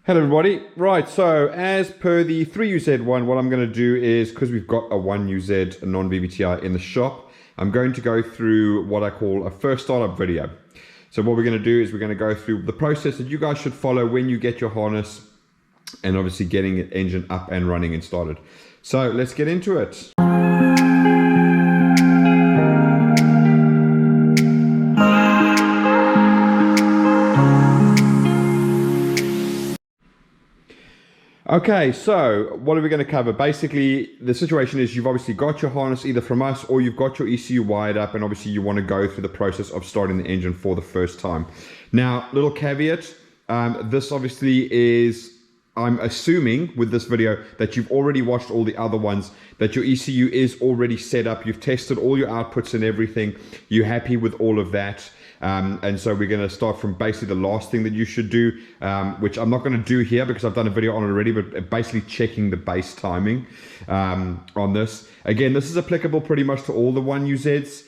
Hello everybody. Right, so as per the 3UZ one, what I'm going to do is, because we've got a 1UZ non-VVTi in the shop, I'm going to go through what I call a first startup video. So what we're going to do is we're going to go through the process that you guys should follow when you get your harness and obviously getting the engine up and running and started. So let's get into it. Okay, so what are we going to cover? Basically, the situation is you've obviously got your harness either from us or you've got your ECU wired up, and obviously you want to go through the process of starting the engine for the first time. Now, little caveat, this obviously is, I'm assuming with this video that you've already watched all the other ones, that your ECU is already set up, you've tested all your outputs and everything, you're happy with all of that. And so we're going to start from basically the last thing that you should do, which I'm not going to do here because I've done a video on it already, but basically checking the base timing on this. Again, this is applicable pretty much to all the 1UZs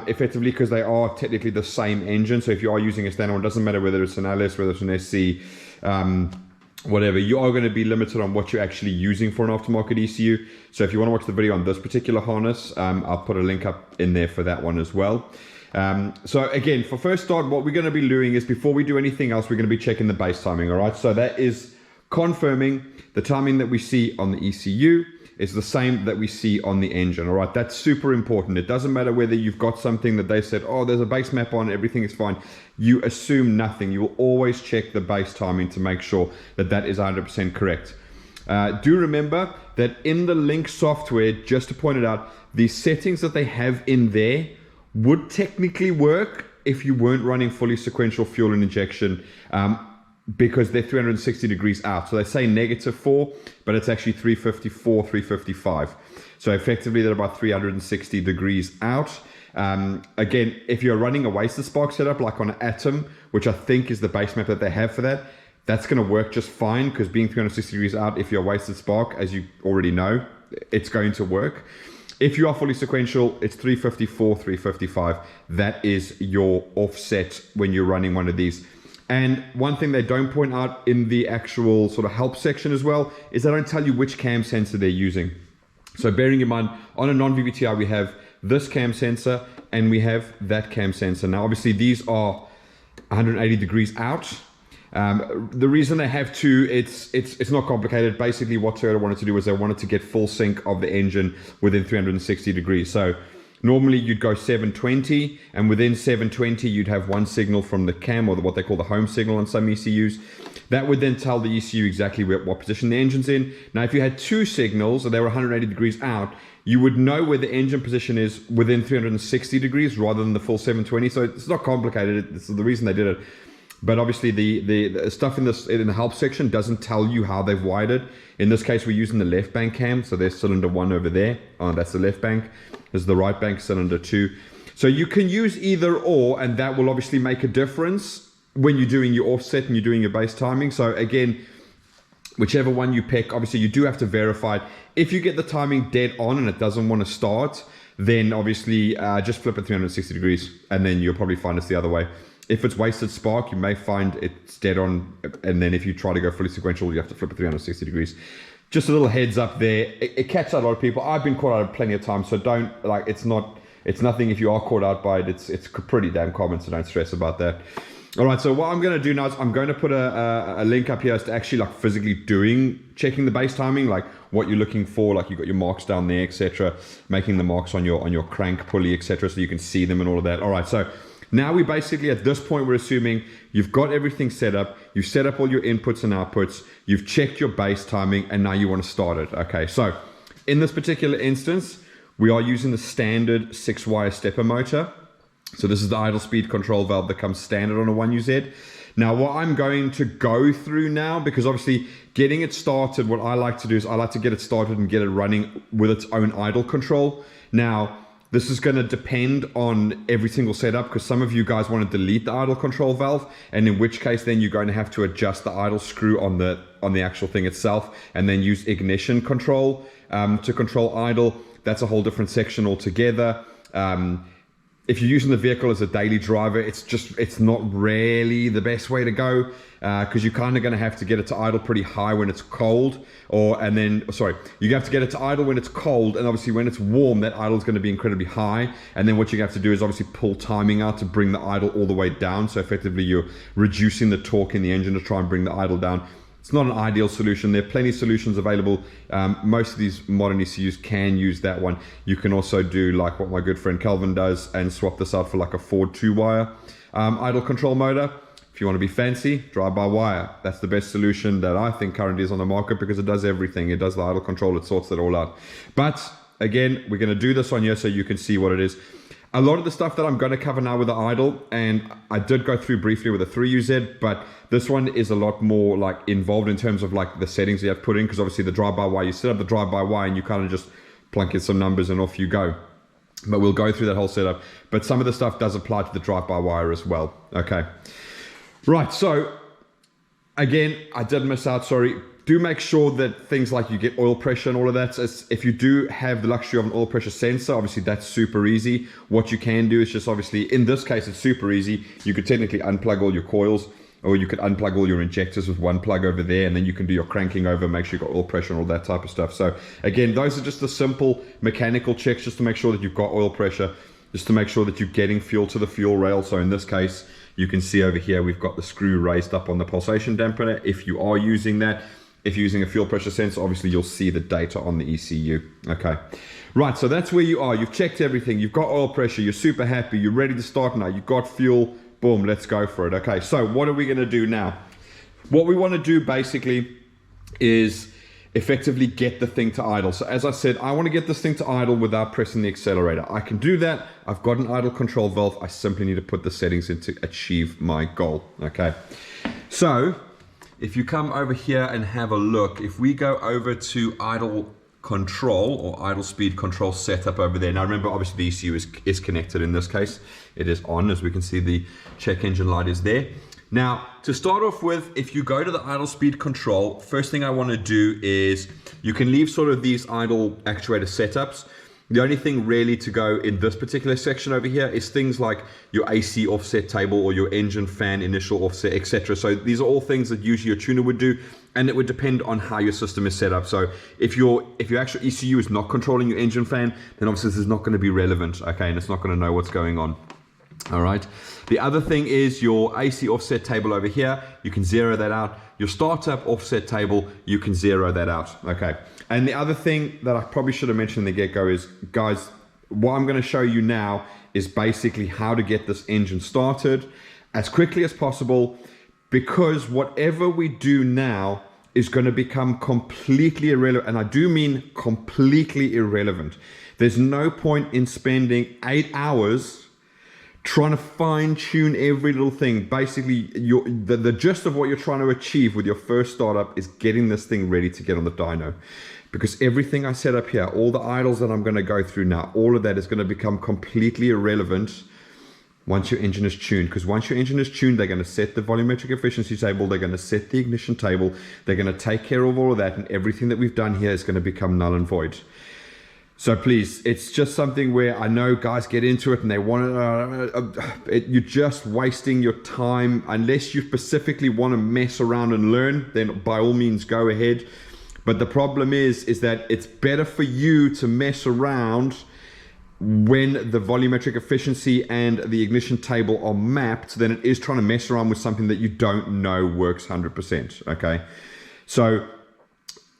effectively, because they are technically the same engine. So if you are using a standalone, it doesn't matter whether it's an LS, whether it's an SC, whatever, you are going to be limited on what you're actually using for an aftermarket ECU. So if you want to watch the video on this particular harness, I'll put a link up in there for that one as well. So again, for first start, what we're going to be doing is, before we do anything else, we're going to be checking the base timing. All right, so that is confirming the timing that we see on the ECU is the same that we see on the engine. All right, that's super important. It doesn't matter whether you've got something that they said, oh, there's a base map on, everything is fine. You assume nothing. You will always check the base timing to make sure that that is 100% correct. Do remember that in the Link software, just to point it out, the settings that they have in there would technically work if you weren't running fully sequential fuel and injection, because they're 360 degrees out. So they say -4, but it's actually 354, 355. So effectively they're about 360 degrees out. Again, if you're running a wasted spark setup like on an Atom, which I think is the base map that they have for that, that's going to work just fine, because being 360 degrees out, if you're a wasted spark, as you already know, it's going to work. If you are fully sequential, it's 354, 355. That is your offset when you're running one of these. And one thing they don't point out in the actual sort of help section as well is they don't tell you which cam sensor they're using. So bearing in mind, on a non-VVTi, we have this cam sensor and we have that cam sensor. Now, obviously, these are 180 degrees out. The reason they have two, it's not complicated. Basically what Toyota wanted to do was they wanted to get full sync of the engine within 360 degrees. So normally you'd go 720, and within 720 you'd have one signal from the cam, or what they call the home signal on some ECUs. That would then tell the ECU exactly what position the engine's in. Now if you had two signals and they were 180 degrees out, you would know where the engine position is within 360 degrees rather than the full 720. So it's not complicated. It's the reason they did it. But obviously the stuff in the help section doesn't tell you how they've wired it. In this case, we're using the left bank cam. So there's cylinder 1 over there. Oh, that's the left bank. There's the right bank, cylinder 2. So you can use either or, and that will obviously make a difference when you're doing your offset and you're doing your base timing. So again, whichever one you pick, obviously you do have to verify it. If you get the timing dead on and it doesn't want to start, then obviously just flip it 360 degrees, and then you'll probably find it's the other way. If it's wasted spark, you may find it's dead on, and then if you try to go fully sequential, you have to flip it 360 degrees. Just a little heads up there. It catches out a lot of people. I've been caught out plenty of times, so don't, like, it's nothing if you are caught out by it. It's pretty damn common, so don't stress about that. All right, so what I'm going to do now is I'm going to put a link up here as to actually like physically checking the base timing, like what you're looking for, like you've got your marks down there, etc., making the marks on your crank pulley, etc., so you can see them and all of that. All right, so now we basically, at this point, we're assuming you've got everything set up, you've set up all your inputs and outputs, you've checked your base timing, and now you want to start it. Okay, so in this particular instance, we are using the standard 6-wire stepper motor. So this is the idle speed control valve that comes standard on a 1UZ. Now what I'm going to go through now, because obviously getting it started, what I like to do is I like to get it started and get it running with its own idle control. Now, this is going to depend on every single setup, because some of you guys want to delete the idle control valve, and in which case then you're going to have to adjust the idle screw on the actual thing itself, and then use ignition control to control idle. That's a whole different section altogether. if you're using the vehicle as a daily driver, it's not really the best way to go, because you're kind of going to have to get it to idle pretty high when it's cold, you have to get it to idle when it's cold, and obviously when it's warm, that idle is going to be incredibly high. And then what you have to do is obviously pull timing out to bring the idle all the way down. So effectively you're reducing the torque in the engine to try and bring the idle down. It's not an ideal solution. There are plenty of solutions available. Most of these modern ECUs can use that one. You can also do like what my good friend Calvin does and swap this out for like a Ford 2-wire idle control motor. If you want to be fancy, drive-by-wire. That's the best solution that I think currently is on the market, because it does everything. It does the idle control, it sorts it all out. But again, we're going to do this on here so you can see what it is. A lot of the stuff that I'm going to cover now with the idle, and I did go through briefly with the 1UZ, but this one is a lot more like involved in terms of like the settings you have to put in, because obviously the drive-by-wire, you set up the drive-by-wire and you kind of just plunk in some numbers and off you go. But we'll go through that whole setup. But some of the stuff does apply to the drive-by-wire as well. Okay. Right, so again, I did miss out, sorry. Do make sure that things like you get oil pressure and all of that. If you do have the luxury of an oil pressure sensor, obviously that's super easy. What you can do is just obviously, in this case, it's super easy. You could technically unplug all your coils, or you could unplug all your injectors with one plug over there, and then you can do your cranking over, make sure you've got oil pressure and all that type of stuff. So again, those are just the simple mechanical checks just to make sure that you've got oil pressure, just to make sure that you're getting fuel to the fuel rail. So in this case, you can see over here, we've got the screw raised up on the pulsation dampener. If you are using that, if you're using a fuel pressure sensor, obviously you'll see the data on the ECU. Okay, right, so that's where you are. You've checked everything, you've got oil pressure, you're super happy, you're ready to start now, you've got fuel, boom, let's go for it. Okay, so what are we gonna do now? What we wanna do basically is effectively get the thing to idle. So as I said, I wanna get this thing to idle without pressing the accelerator. I can do that. I've got an idle control valve. I simply need to put the settings in to achieve my goal, okay? So, if you come over here and have a look, if we go over to idle control or idle speed control setup over there. Now remember, obviously the ECU is connected in this case. It is on, as we can see the check engine light is there. Now, to start off with, if you go to the idle speed control, first thing I want to do is you can leave sort of these idle actuator setups. The only thing really to go in this particular section over here is things like your AC offset table or your engine fan initial offset, etc. So these are all things that usually your tuner would do, and it would depend on how your system is set up. So if your actual ECU is not controlling your engine fan, then obviously this is not going to be relevant, okay, and it's not going to know what's going on. All right. The other thing is your AC offset table over here. You can zero that out. Your startup offset table, you can zero that out. Okay. And the other thing that I probably should have mentioned in the get-go is, guys, what I'm going to show you now is basically how to get this engine started as quickly as possible, because whatever we do now is going to become completely irrelevant. And I do mean completely irrelevant. There's no point in spending 8 hours trying to fine tune every little thing. Basically, the gist of what you're trying to achieve with your first startup is getting this thing ready to get on the dyno. Because everything I set up here, all the idles that I'm going to go through now, all of that is going to become completely irrelevant once your engine is tuned. Because once your engine is tuned, they're going to set the volumetric efficiency table, they're going to set the ignition table, they're going to take care of all of that, and everything that we've done here is going to become null and void. So please, it's just something where I know guys get into it and they want to, you're just wasting your time. Unless you specifically want to mess around and learn, then by all means go ahead. But the problem is that it's better for you to mess around when the volumetric efficiency and the ignition table are mapped than it is trying to mess around with something that you don't know works 100%, okay? So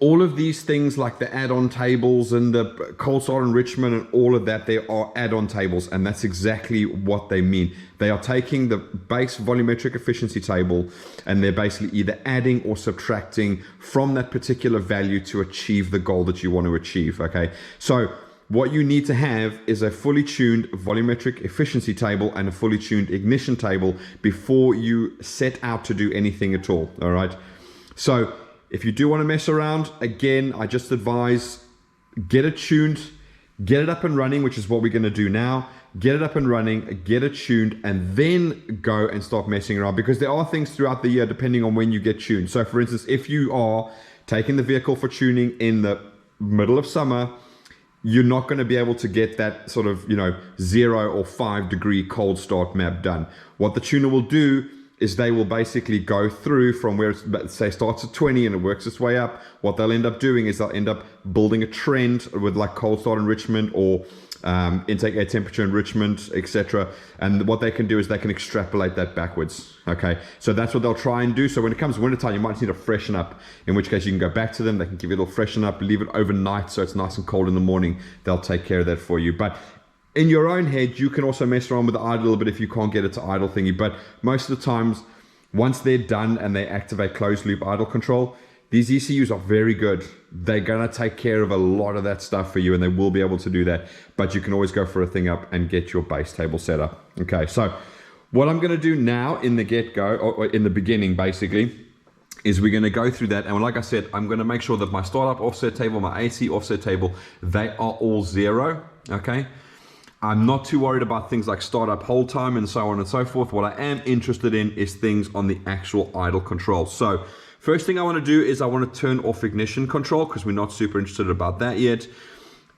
all of these things like the add-on tables and the cold start enrichment and all of that, they are add-on tables, and that's exactly what they mean. They are taking the base volumetric efficiency table and they're basically either adding or subtracting from that particular value to achieve the goal that you want to achieve, okay? So what you need to have is a fully tuned volumetric efficiency table and a fully tuned ignition table before you set out to do anything at all, all right? So if you do want to mess around, again, I just advise get it tuned, get it up and running, which is what we're going to do now. Get it up and running, get it tuned, and then go and start messing around, because there are things throughout the year depending on when you get tuned. So for instance, if you are taking the vehicle for tuning in the middle of summer you're not going to be able to get that sort of, 0 or 5 degree cold start map done. What the tuner will do is they will basically go through from where it, say, starts at 20 and it works its way up. What they'll end up doing is they'll end up building a trend with like cold start enrichment or intake air temperature enrichment, etc. And what they can do is they can extrapolate that backwards. Okay, so that's what they'll try and do. So when it comes wintertime, you might need to freshen up, in which case you can go back to them. They can give you a little freshen up, leave it overnight so it's nice and cold in the morning. They'll take care of that for you. But in your own head, you can also mess around with the idle a little bit if you can't get it to idle thingy. But most of the times, once they're done and they activate closed loop idle control, these ECUs are very good. They're going to take care of a lot of that stuff for you, and they will be able to do that. But you can always go for a thing up and get your base table set up. Okay, so what I'm going to do now in the get-go, or in the beginning basically, is we're going to go through that. And like I said, I'm going to make sure that my startup offset table, my AC offset table, they are all 0. Okay. I'm not too worried about things like startup hold time and so on and so forth. What I am interested in is things on the actual idle control. So first thing I want to do is I want to turn off ignition control because we're not super interested about that yet.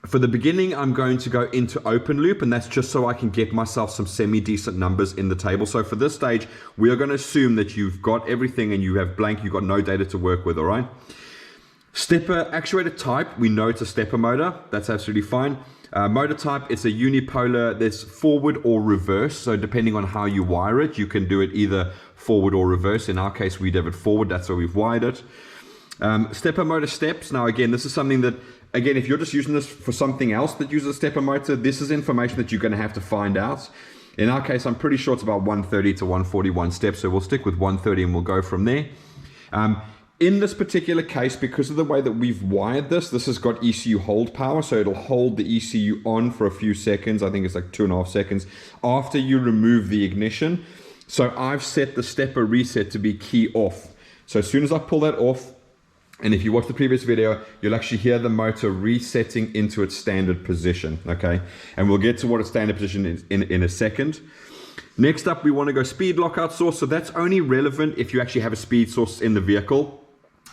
For the beginning, I'm going to go into open loop, and that's just so I can get myself some semi-decent numbers in the table. So for this stage, we are going to assume that you've got everything and you have blank, you've got no data to work with, all right? Stepper actuator type, we know it's a stepper motor. That's absolutely fine. Motor type, it's a unipolar. There's forward or reverse. So depending on how you wire it, you can do it either forward or reverse. In our case, we'd have it forward. That's where we've wired it. Stepper motor steps. Now, again, this is something that, again, if you're just using this for something else that uses a stepper motor, this is information that you're going to have to find out. In our case, I'm pretty sure it's about 130 to 141 steps. So we'll stick with 130 and we'll go from there. In this particular case, because of the way that we've wired this has got ECU hold power, so it'll hold the ECU on for a few seconds. I think it's like 2.5 seconds after you remove the ignition. So I've set the stepper reset to be key off. So as soon as I pull that off, and if you watch the previous video, you'll actually hear the motor resetting into its standard position, okay? And we'll get to what its standard position is in a second. Next up, we want to go speed lockout source. So that's only relevant if you actually have a speed source in the vehicle.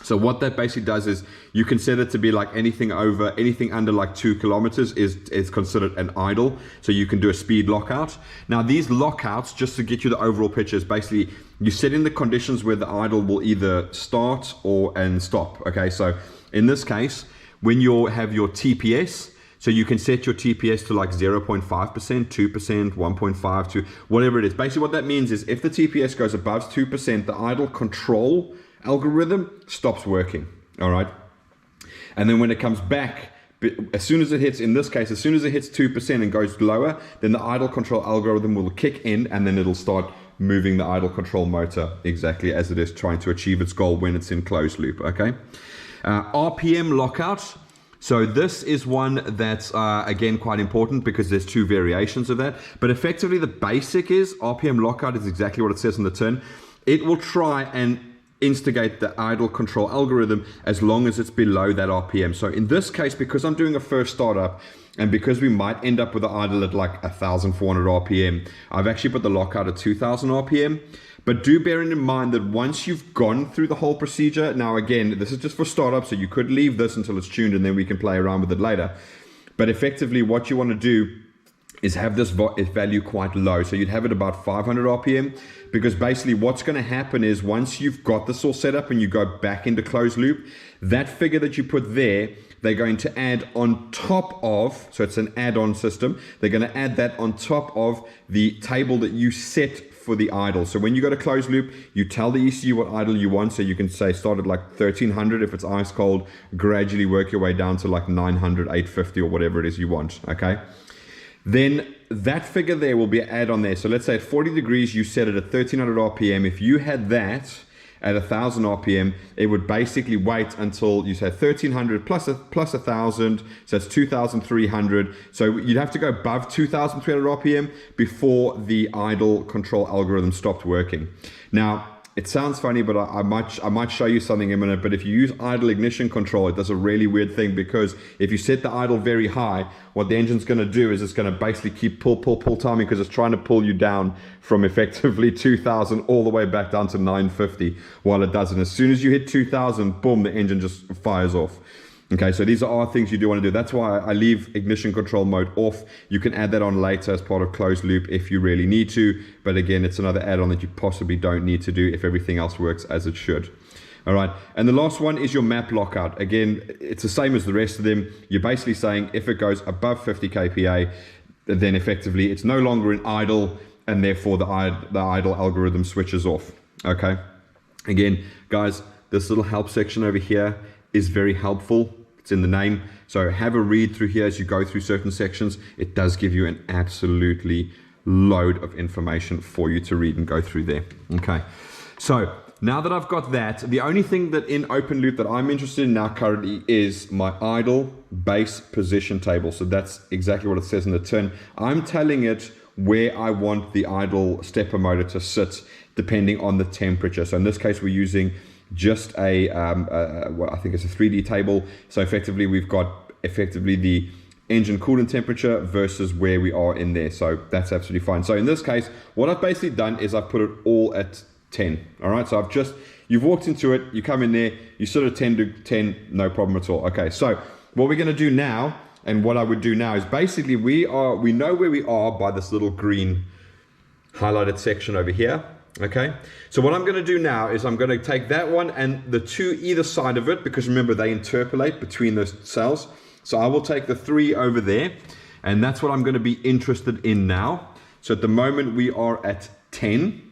So what that basically does is you can set it to be like anything under like 2 kilometers is considered an idle. So you can do a speed lockout. Now these lockouts, just to get you the overall picture, is basically you set in the conditions where the idle will either start and stop. Okay, so in this case, when you have your TPS, so you can set your TPS to like 0.5%, 2%, 1.5 to whatever it is. Basically what that means is if the TPS goes above 2%, the idle control algorithm stops working, all right? And then when it comes back, as soon as it hits, in this case, as soon as it hits 2% and goes lower, then the idle control algorithm will kick in and then it'll start moving the idle control motor exactly as it is trying to achieve its goal when it's in closed loop, okay? RPM lockout. So this is one that's, again, quite important because there's 2 variations of that. But effectively, the basic is RPM lockout is exactly what it says on the tin. It will try and instigate the idle control algorithm as long as it's below that RPM. So in this case, because I'm doing a first startup and because we might end up with the idle at like 1,400 RPM, I've actually put the lockout at 2,000 RPM. But do bear in mind that once you've gone through the whole procedure, now again, this is just for startup, so you could leave this until it's tuned and then we can play around with it later. But effectively what you want to do is have this value quite low. So you'd have it about 500 RPM, because basically what's going to happen is once you've got this all set up and you go back into closed loop, that figure that you put there, they're going to add on top of, so it's an add-on system, they're going to add that on top of the table that you set for the idle. So when you go to closed loop, you tell the ECU what idle you want. So you can say start at like 1300 if it's ice cold, gradually work your way down to like 900, 850 or whatever it is you want, okay? Then that figure there will be an add-on there. So let's say at 40 degrees, you set it at 1300 RPM. If you had that at 1000 RPM, it would basically wait until you said 1300 plus 1000, so that's 2300. So you'd have to go above 2300 RPM before the idle control algorithm stopped working. Now, it sounds funny, but I might show you something in a minute. But if you use idle ignition control, it does a really weird thing, because if you set the idle very high, what the engine's going to do is it's going to basically keep pull timing, because it's trying to pull you down from effectively 2000 all the way back down to 950 while it doesn't. As soon as you hit 2000, boom, the engine just fires off. Okay, so these are things you do want to do. That's why I leave ignition control mode off. You can add that on later as part of closed loop if you really need to. But again, it's another add-on that you possibly don't need to do if everything else works as it should. All right, and the last one is your map lockout. Again, it's the same as the rest of them. You're basically saying if it goes above 50 kPa, then effectively it's no longer in idle, and therefore the idle algorithm switches off. Okay, again, guys, this little help section over here is very helpful. It's in the name, so have a read through here as you go through certain sections. It does give you an absolutely load of information for you to read and go through there. Okay, so now that I've got that, the only thing that in open loop that I'm interested in now currently is my idle base position table. So that's exactly what it says in the tin. I'm telling it where I want the idle stepper motor to sit depending on the temperature. So in this case, we're using just well, I think it's a 3D table. So effectively, we've got the engine coolant temperature versus where we are in there. So that's absolutely fine. So in this case, what I've basically done is I've put it all at 10. All right, so you've walked into it, you come in there, you sort of 10 to 10, no problem at all. Okay, so what we're going to do now, and what I would do now is basically we know where we are by this little green highlighted section over here. Okay, so what I'm going to do now is I'm going to take that one and the two either side of it, because remember they interpolate between those cells. So I will take the 3 over there, and that's what I'm going to be interested in now. So at the moment we are at 10.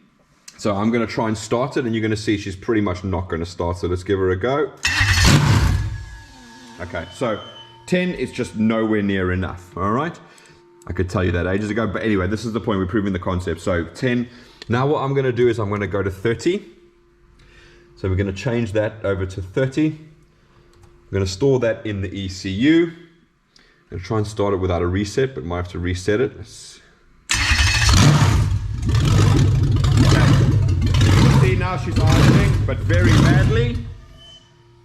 So I'm going to try and start it, and you're going to see she's pretty much not going to start. So let's give her a go. Okay, so 10 is just nowhere near enough. All right, I could tell you that ages ago, but anyway, this is the point. We're proving the concept. So 10. Now what I'm going to do is I'm going to go to 30. So we're going to change that over to 30. I'm going to store that in the ECU. I'm going to try and start it without a reset, but might have to reset it. Now she's idling, but very badly.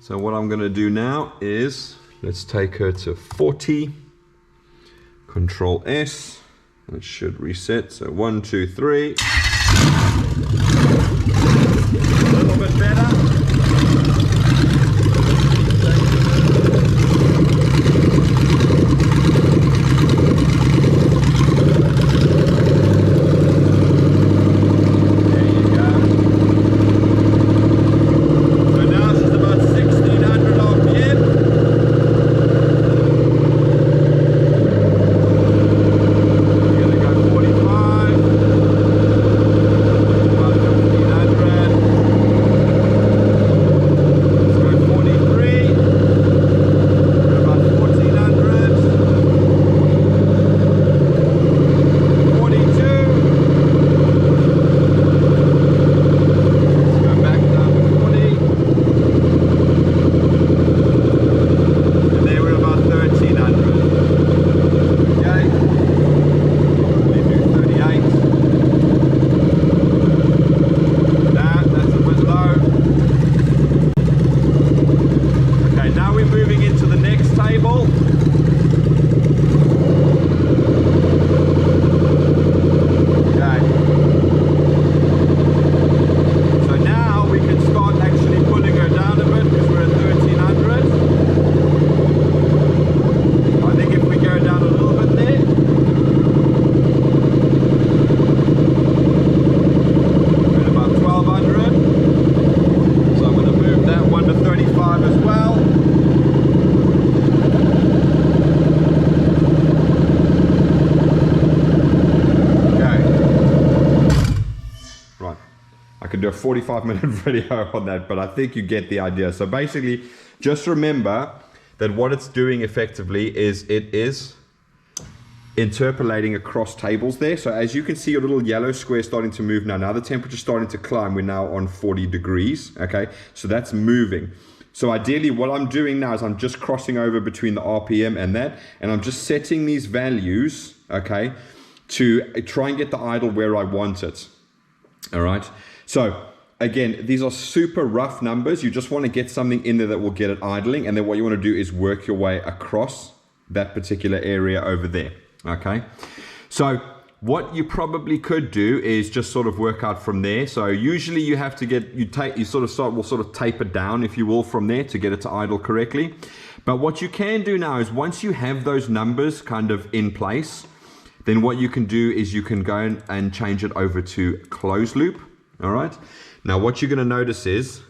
So what I'm going to do now is let's take her to 40. Control S, and it should reset. So 1, 2, 3. A little bit better. Do a 45-minute video on that, but I think you get the idea. So basically, just remember that what it's doing effectively is it is interpolating across tables there. So as you can see, your little yellow square starting to move now. Now the temperature's starting to climb. We're now on 40 degrees. Okay, so that's moving. So ideally, what I'm doing now is I'm just crossing over between the RPM and that, and I'm just setting these values, okay, to try and get the idle where I want it. All right. So again, these are super rough numbers. You just want to get something in there that will get it idling. And then what you want to do is work your way across that particular area over there. Okay. So what you probably could do is just sort of work out from there. So usually you have to get, will sort of taper down, if you will, from there to get it to idle correctly. But what you can do now is once you have those numbers kind of in place, then what you can do is you can go and change it over to closed loop. All right. Now what you're going to notice is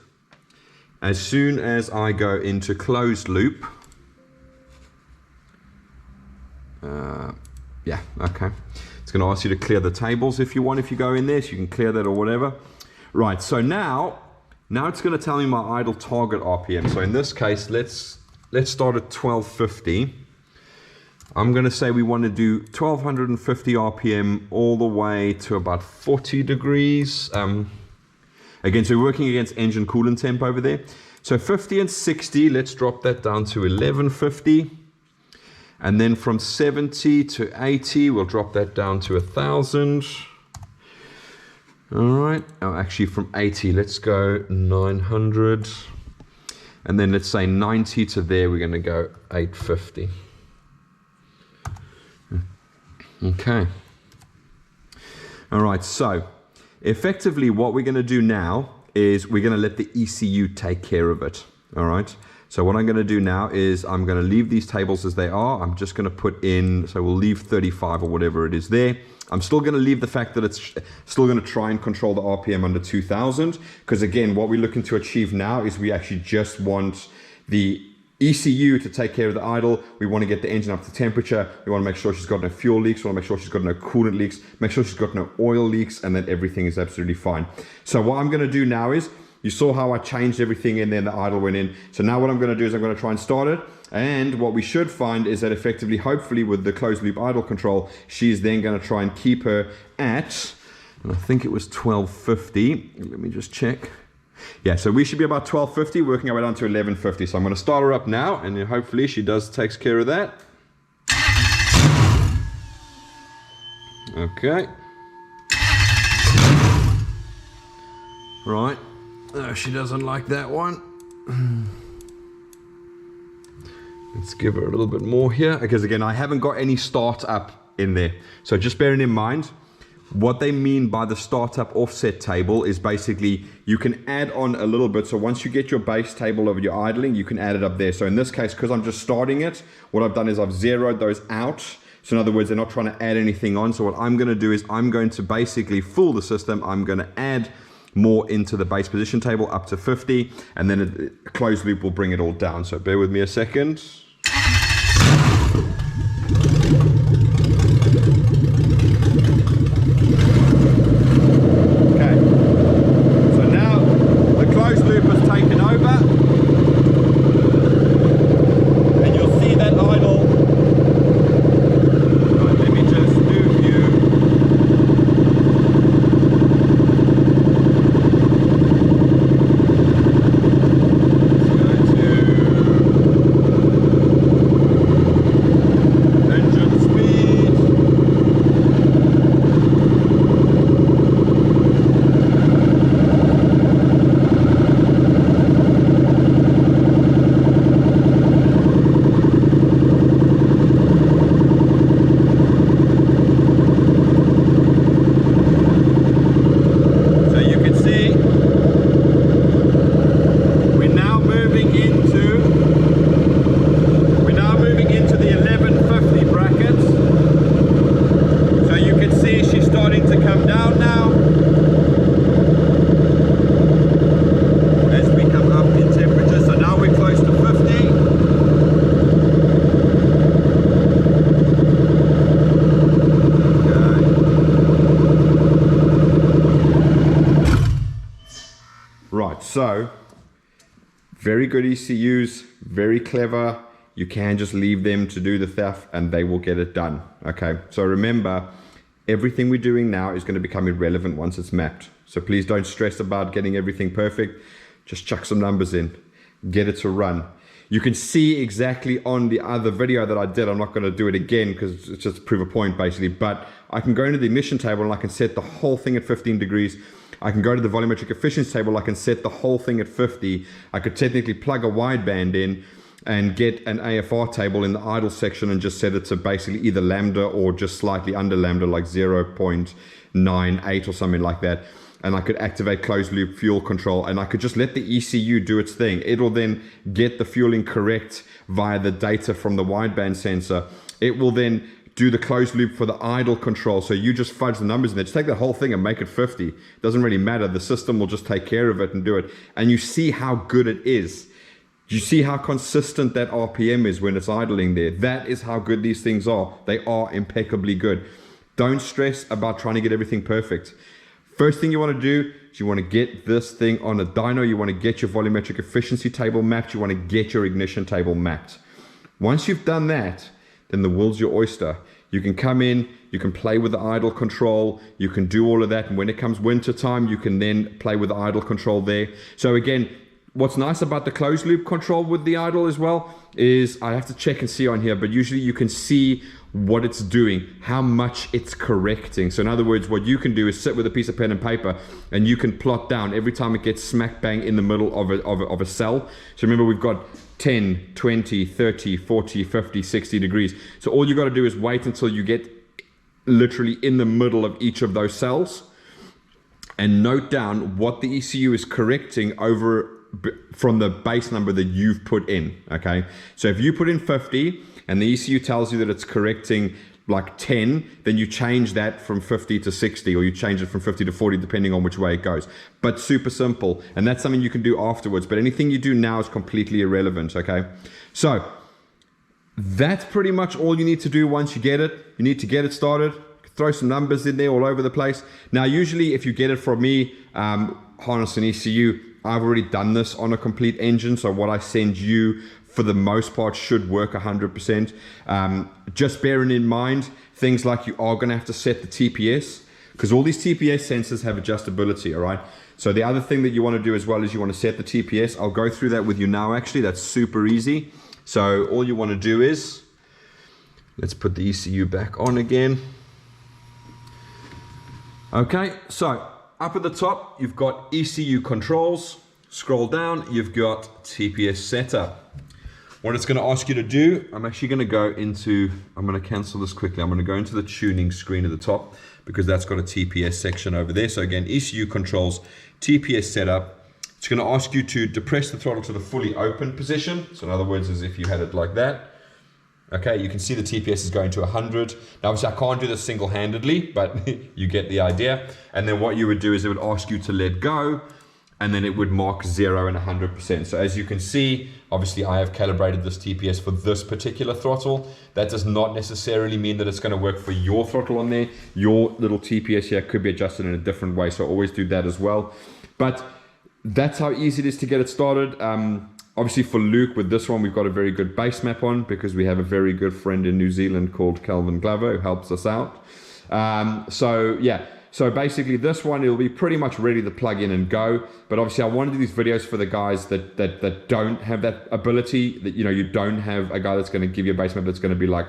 as soon as I go into closed loop, yeah, okay. It's going to ask you to clear the tables if you want, if you go in there, so you can clear that or whatever. Right, so now it's going to tell me my idle target RPM. So in this case, let's start at 1250. I'm going to say we want to do 1250 RPM all the way to about 40 degrees. Again, so we're working against engine coolant temp over there. So 50 and 60, let's drop that down to 1150. And then from 70 to 80, we'll drop that down to 1000. All right, oh, actually from 80, let's go 900. And then let's say 90 to there, we're gonna go 850. Okay. All right, so effectively what we're gonna do now is we're gonna let the ECU take care of it, all right? So what I'm going to do now is I'm going to leave these tables as they are. I'm just going to put in, so we'll leave 35 or whatever it is there. I'm still going to leave the fact that it's still going to try and control the RPM under 2000. Because again, what we're looking to achieve now is we actually just want the ECU to take care of the idle. We want to get the engine up to temperature. We want to make sure she's got no fuel leaks. We want to make sure she's got no coolant leaks. Make sure she's got no oil leaks, and that everything is absolutely fine. So what I'm going to do now is, you saw how I changed everything in there and the idle went in. So now what I'm going to do is I'm going to try and start it. And what we should find is that effectively, hopefully with the closed loop idle control, she's then going to try and keep her at, and I think it was 1250. Let me just check. Yeah, so we should be about 1250, working our way down to 1150. So I'm going to start her up now, and then hopefully she takes care of that. Okay. Right. No, she doesn't like that one. Let's give her a little bit more here, because again, I haven't got any startup in there. So just bearing in mind, what they mean by the startup offset table is basically you can add on a little bit. So once you get your base table of your idling, you can add it up there. So in this case, because I'm just starting it, what I've done is I've zeroed those out. So in other words, they're not trying to add anything on. So what I'm going to do is I'm going to basically fool the system. I'm going to add more into the base position table up to 50, and then a closed loop will bring it all down. So bear with me a second. Okay, so now the closed loop has taken over, and you'll see that idle. Right, let me just move you. So, very good ECUs, very clever. You can just leave them to do the stuff and they will get it done. Okay, so remember, everything we're doing now is going to become irrelevant once it's mapped. So please don't stress about getting everything perfect. Just chuck some numbers in, get it to run. You can see exactly on the other video that I did, I'm not going to do it again because it's just to prove a point basically, but I can go into the emission table and I can set the whole thing at 15 degrees. I can go to the volumetric efficiency table, I can set the whole thing at 50. I could technically plug a wideband in and get an AFR table in the idle section and just set it to basically either lambda or just slightly under lambda, like 0.98 or something like that. and I could activate closed loop fuel control, and I could just let the ECU do its thing. It'll then get the fueling correct via the data from the wideband sensor. It will then do the closed loop for the idle control. So you just fudge the numbers in there. Just take that whole thing and make it 50. Doesn't really matter. The system will just take care of it and do it. And you see how good it is. You see how consistent that RPM is when it's idling there. That is how good these things are. They are impeccably good. Don't stress about trying to get everything perfect. First thing you want to do is you want to get this thing on a dyno. You want to get your volumetric efficiency table mapped. You want to get your ignition table mapped. Once you've done that, then the world's your oyster. You can come in, you can play with the idle control, you can do all of that, and when it comes winter time, you can then play with the idle control there. So again, what's nice about the closed loop control with the idle as well is, I have to check and see on here, but usually you can see what it's doing, how much it's correcting. So in other words, what you can do is sit with a piece of pen and paper, and you can plot down every time it gets smack bang in the middle of a cell. So remember, we've got 10, 20, 30, 40, 50, 60 degrees. So all you got to do is wait until you get literally in the middle of each of those cells, and note down what the ECU is correcting over from the base number that you've put in. Okay, so if you put in 50 and the ECU tells you that it's correcting like 10, then you change that from 50 to 60, or you change it from 50 to 40, depending on which way it goes. But super simple, and that's something you can do afterwards, but anything you do now is completely irrelevant. Okay, so that's pretty much all you need to do. Once you get it, you need to get it started, throw some numbers in there all over the place. Now usually if you get it from me, harness and ECU, I've already done this on a complete engine, so what I send you for the most part should work 100%. Just bearing in mind things like you are going to have to set the TPS, because all these TPS sensors have adjustability. All right, so the other thing that you want to do as well is you want to set the TPS. I'll go through that with you now. Actually, that's super easy. So all you want to do is, let's put the ECU back on again. Okay, so up at the top you've got ECU controls. Scroll down, you've got TPS setup. What it's going to ask you to do, I'm actually going to go into, I'm going to cancel this quickly. I'm going to go into the tuning screen at the top, because that's got a TPS section over there. So again, ECU controls, TPS setup. It's going to ask you to depress the throttle to the fully open position. So in other words, as if you had it like that. Okay, you can see the TPS is going to 100. Now obviously I can't do this single-handedly, but you get the idea. And then what you would do is it would ask you to let go, and then it would mark 0 and 100%. So as you can see, obviously I have calibrated this TPS for this particular throttle. That does not necessarily mean that it's going to work for your throttle on there. Your little TPS here could be adjusted in a different way, so always do that as well. But that's how easy it is to get it started. Obviously for Luke, with this one, we've got a very good base map on, because we have a very good friend in New Zealand called Calvin Glover who helps us out. So yeah. So basically this one, it'll be pretty much ready to plug in and go. But obviously I want to do these videos for the guys that don't have that ability, that, you know, you don't have a guy that's going to give you a base map that's going to be like,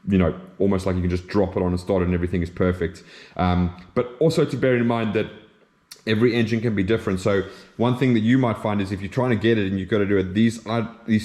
you know, almost like you can just drop it on and start it and everything is perfect. But also to bear in mind that every engine can be different. So one thing that you might find is if you're trying to get it and you've got to do it, these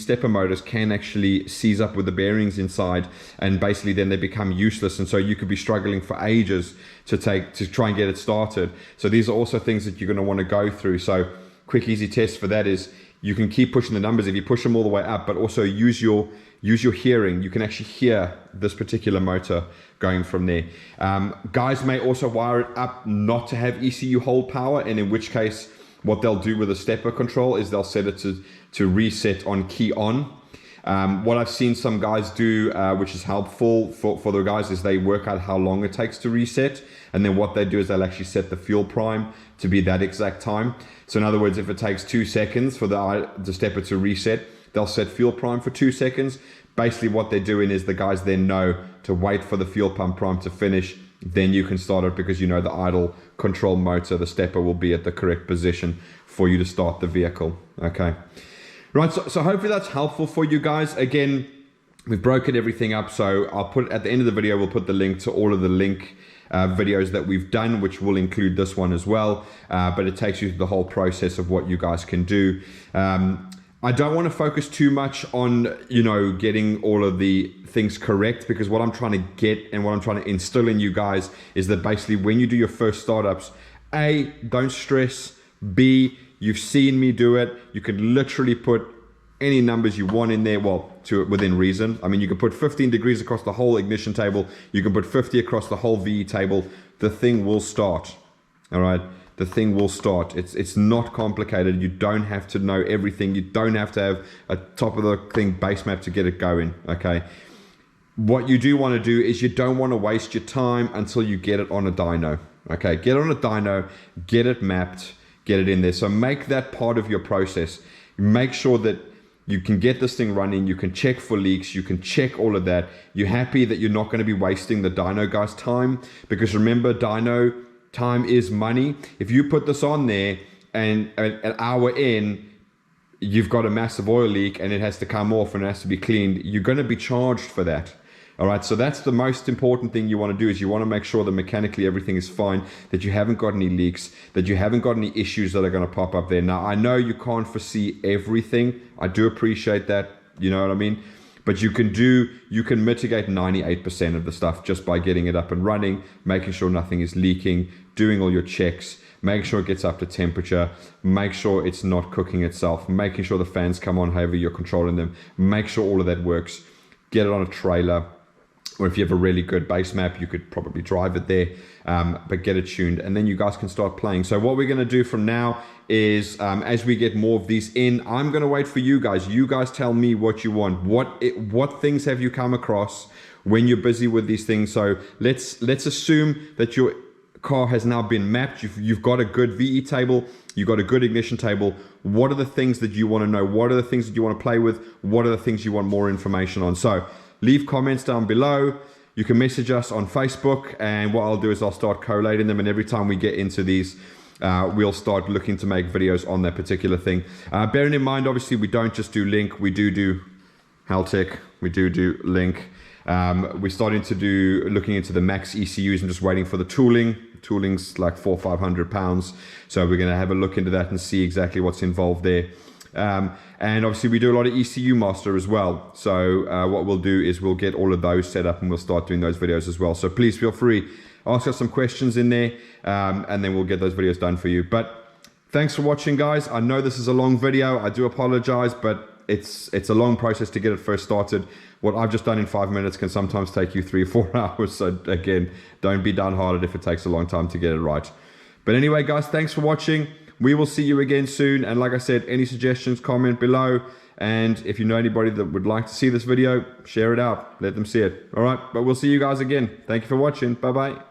stepper motors can actually seize up with the bearings inside, and basically then they become useless. And so you could be struggling for ages to try and get it started. So these are also things that you're going to want to go through. So quick, easy test for that is you can keep pushing the numbers if you push them all the way up, but also use your hearing. You can actually hear this particular motor going from there. Guys may also wire it up not to have ECU hold power, and in which case what they'll do with the stepper control is they'll set it to reset on key on. What I've seen some guys do, which is helpful for the guys, is they work out how long it takes to reset, and then what they do is they'll actually set the fuel prime to be that exact time. So in other words, if it takes 2 seconds for the stepper to reset, they'll set fuel prime for 2 seconds. Basically what they're doing is the guys then know to wait for the fuel pump prime to finish, then you can start it, because you know the idle control motor, the stepper, will be at the correct position for you to start the vehicle. Okay, right, so hopefully that's helpful for you guys. Again, we've broken everything up, so I'll put at the end of the video, we'll put the link to all of the videos that we've done, which will include this one as well, but it takes you through the whole process of what you guys can do. I don't want to focus too much on, you know, getting all of the things correct, because what I'm trying to get and what I'm trying to instill in you guys is that basically when you do your first startups, A, don't stress. B, you've seen me do it. You can literally put any numbers you want in there, well, to within reason. I mean, you can put 15 degrees across the whole ignition table. You can put 50 across the whole VE table. The thing will start. All right, the thing will start. It's not complicated. You don't have to know everything. You don't have to have a top of the thing base map to get it going. Okay. What you do want to do is you don't want to waste your time until you get it on a dyno. Okay, get it on a dyno, get it mapped, get it in there. So make that part of your process. Make sure that you can get this thing running, you can check for leaks, you can check all of that. You're happy that you're not going to be wasting the dyno guy's time, because remember, dyno time is money. If you put this on there and an hour in, you've got a massive oil leak and it has to come off and it has to be cleaned, you're going to be charged for that. All right, so that's the most important thing you want to do, is you want to make sure that mechanically everything is fine, that you haven't got any leaks, that you haven't got any issues that are going to pop up there. Now, I know you can't foresee everything. I do appreciate that, you know what I mean? But you can mitigate 98% of the stuff just by getting it up and running, making sure nothing is leaking, doing all your checks, making sure it gets up to temperature, make sure it's not cooking itself, making sure the fans come on however you're controlling them, make sure all of that works, get it on a trailer. Or if you have a really good base map, you could probably drive it there, but get it tuned, and then you guys can start playing. So what we're going to do from now is, as we get more of these in, I'm going to wait for you guys. You guys tell me what you want. What things have you come across when you're busy with these things? So let's assume that your car has now been mapped. You've got a good VE table. You've got a good ignition table. What are the things that you want to know? What are the things that you want to play with? What are the things you want more information on? So leave comments down below. You can message us on Facebook, and what I'll do is I'll start collating them, and every time we get into these, we'll start looking to make videos on that particular thing. Bearing in mind, obviously, we don't just do Link, we do Haltech, we do Link. We're starting to looking into the max ECUs and just waiting for the tooling. Tooling's like £400 or £500, so we're going to have a look into that and see exactly what's involved there. And obviously we do a lot of ECU master as well, so what we'll do is we'll get all of those set up and we'll start doing those videos as well. So please feel free, ask us some questions in there, and then we'll get those videos done for you. But thanks for watching, guys. I know this is a long video, I do apologize, but it's a long process to get it first started. What I've just done in 5 minutes can sometimes take you 3 or 4 hours, so again, don't be downhearted if it takes a long time to get it right. But anyway, guys, thanks for watching. We will see you again soon, and like I said, any suggestions, comment below, and if you know anybody that would like to see this video, share it out, let them see it. All right, but we'll see you guys again. Thank you for watching. Bye bye.